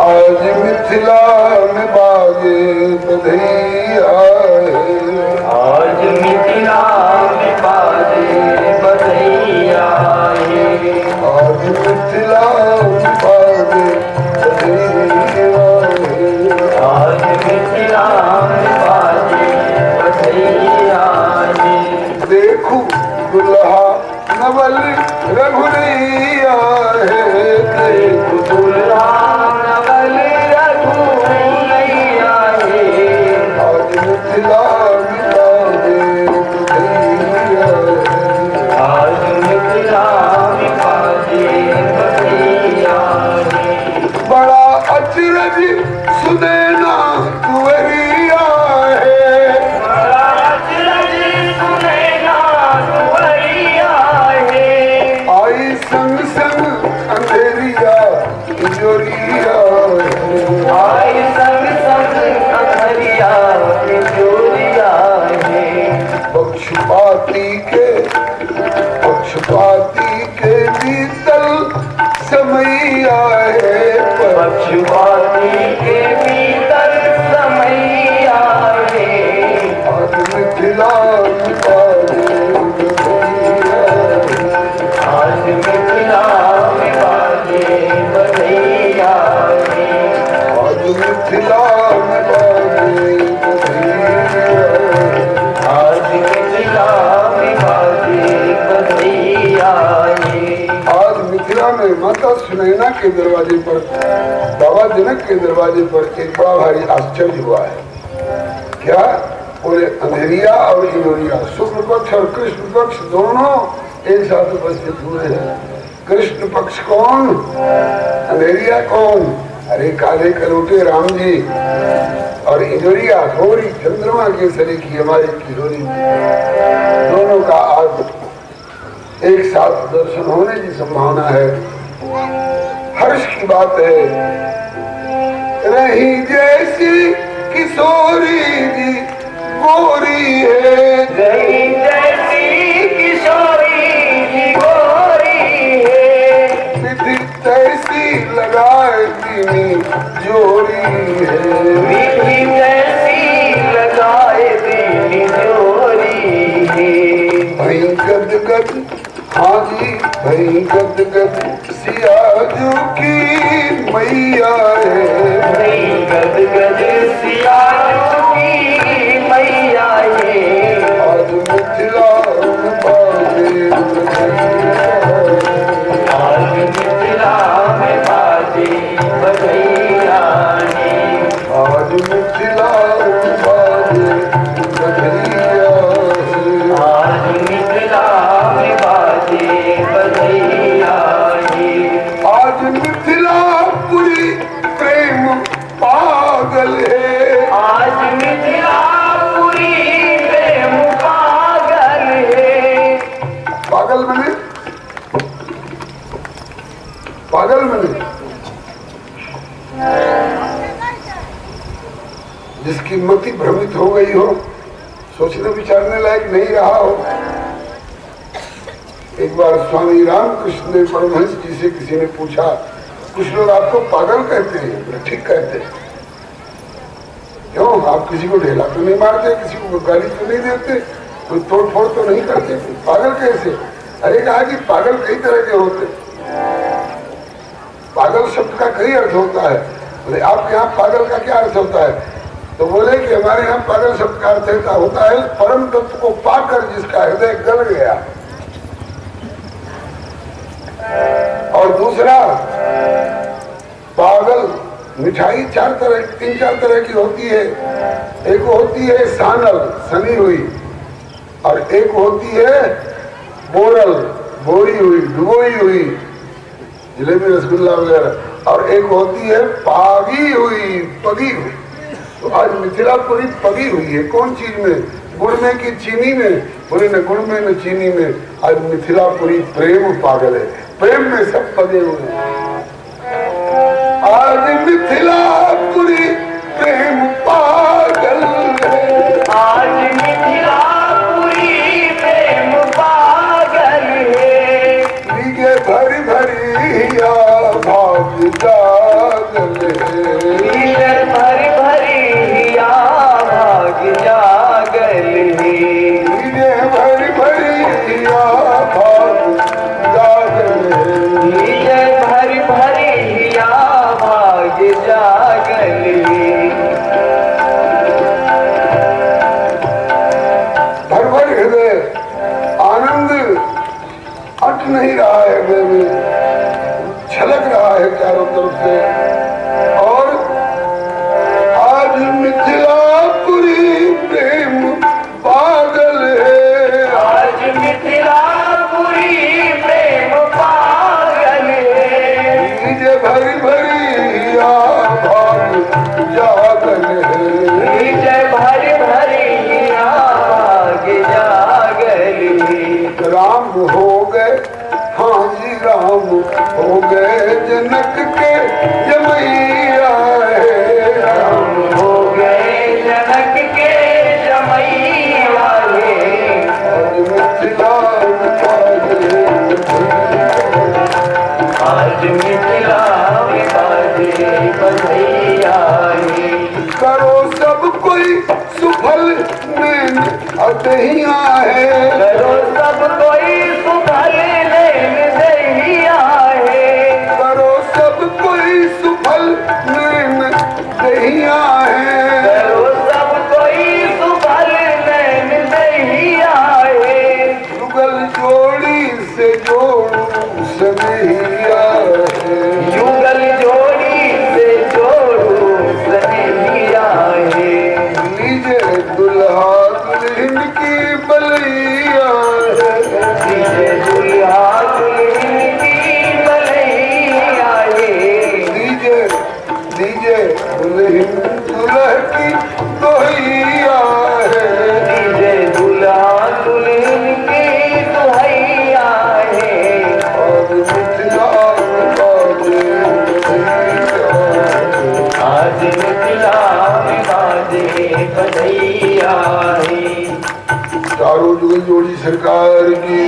आज मिथिला में बाजे बधैया है, आज मिथिला में बाजे बधैया है, आज मिथिला में बाजे बधैया है, आज मिथिला में बाजे बधैया है। देखो दुल्हा नवल रघुनैया है, देखो दुल्हा नवल रघुनैया है, आज मिथिला में बाजे बधैया है, आज मिथिला में बाजे बधैया है। बड़ा अचरज सुनैना कुंवरिया है, बड़ा अचरज सुनैना कुंवरिया है, आई संग संग अंधेरिया तिजोरिया है, आई संग संग अंधरिया तिजोरिया है। पक्षपाती के बीतल समैया है, पक्षपाती के भीतर समैया है, आज मिथिला में बाजे बधैया है, आज मिथिला में बाजे बधैया है, आज मिथिला में बाजे बधैया है, आज मिथिला में बाजे बधैया है। आज मिथिला में माता सुनैना के दरवाजे पर, बाबा जनक के दरवाजे पर एक बड़ा भारी आश्चर्य हुआ है। क्या बोले? अंधेरिया और इनोरिया, शुक्ल पक्ष और कृष्ण पक्ष दोनों एक साथ उपस्थित हुए हैं। कृष्ण पक्ष कौन? अंधेरिया कौन? अरे काले कलोटे राम जी, और इनोरिया गौरी चंद्रमा के सरी की हमारी किशोरी, दोनों का आज एक साथ दर्शन होने की संभावना है। हर्ष की बात है। रही जैसी किशोरी जी गोरी है, गई जैसी किशोरी जी गोरी है, विधि तैसी लगाए दीनी जोरी है, विधि जैसी लगाए दीनी जोरी है। भई गद गद, हाँ जी भई गद गद सियाजू की मैया है, भई गद गद सियाजू की मैया है, आज मिथिला में बाजे बधैया है, आज मिथिला में बाजे बधैया है, आज मिथिला में बाजे बधैया है, आज मिथिला में बाजे बधैया है। आज मिथिलापुरी प्रेम पागल है, आज मिथिलापुरी प्रेम पागल है। पागल बने, पागल बने, जिसकी मति भ्रमित हो गई हो, सोचने विचारने लायक नहीं रहा हो। एक बार स्वामी रामकृष्ण ने परमहंस जी से किसी ने पूछा, कुछ लोग आपको पागल कहते हैं। बोले ठीक कहते हैं। क्यों? आप किसी को ढेला तो नहीं मारते, किसी को गाली तो नहीं देते, कोई तोड़ फोड़ तो नहीं करते, पागल कैसे? अरे कहा कि पागल कई तरह के होते, पागल शब्द का कई अर्थ होता है। बोले आपके यहाँ पागल का क्या अर्थ होता है? तो बोले कि हमारे यहाँ पागल शब्द का अर्थ होता है परम तत्व को पाकर जिसका हृदय गल गया। और दूसरा, पागल मिठाई तीन चार तरह की होती है। एक होती है सानल, सनी हुई, और एक होती है बोरल, बोरी हुई, डुबोई हुई, जलेबी रसगुल्ला वगैरह, और एक होती है पागी हुई, पगी हुई। तो आज मिथिलापुरी पगी हुई है। कौन चीज में? गुड़ में कि चीनी में? बोले न गुड़ में न चीनी में। आज मिथिलापुरी प्रेम पागल है, प्रेम में सब पगे हुए हैं। आज मिथिलापुरी प्रेम पागल है, आज मिथिलापुरी प्रेम पागल है। भरी भरी या भाग जागल है, कोई सुफल में अदहिया है। करो सब कोई सुफल लेन दहिया है। करो सब कोई सुफल में दहिया है। करो सब कोई सुफल लेन दहिया है। युगल जोड़ी से जोड़ू सनहिया है। युगल जोड़ी से जोड़ू सनहिया है। लीजे दुल्हा दुल्हन की बलैया है। लीजे दुल्हा दुल्हन की बलैया है। लीजे लीजे दुल्हन दुल्हा की दोहिया है। लीजे दुल्हा दुल्हन की दुहैया है। और मिथिला बाजे बधैया है। आज मिथिला में बाजे बधैया है। चारों जुगल जोड़ी सरकार की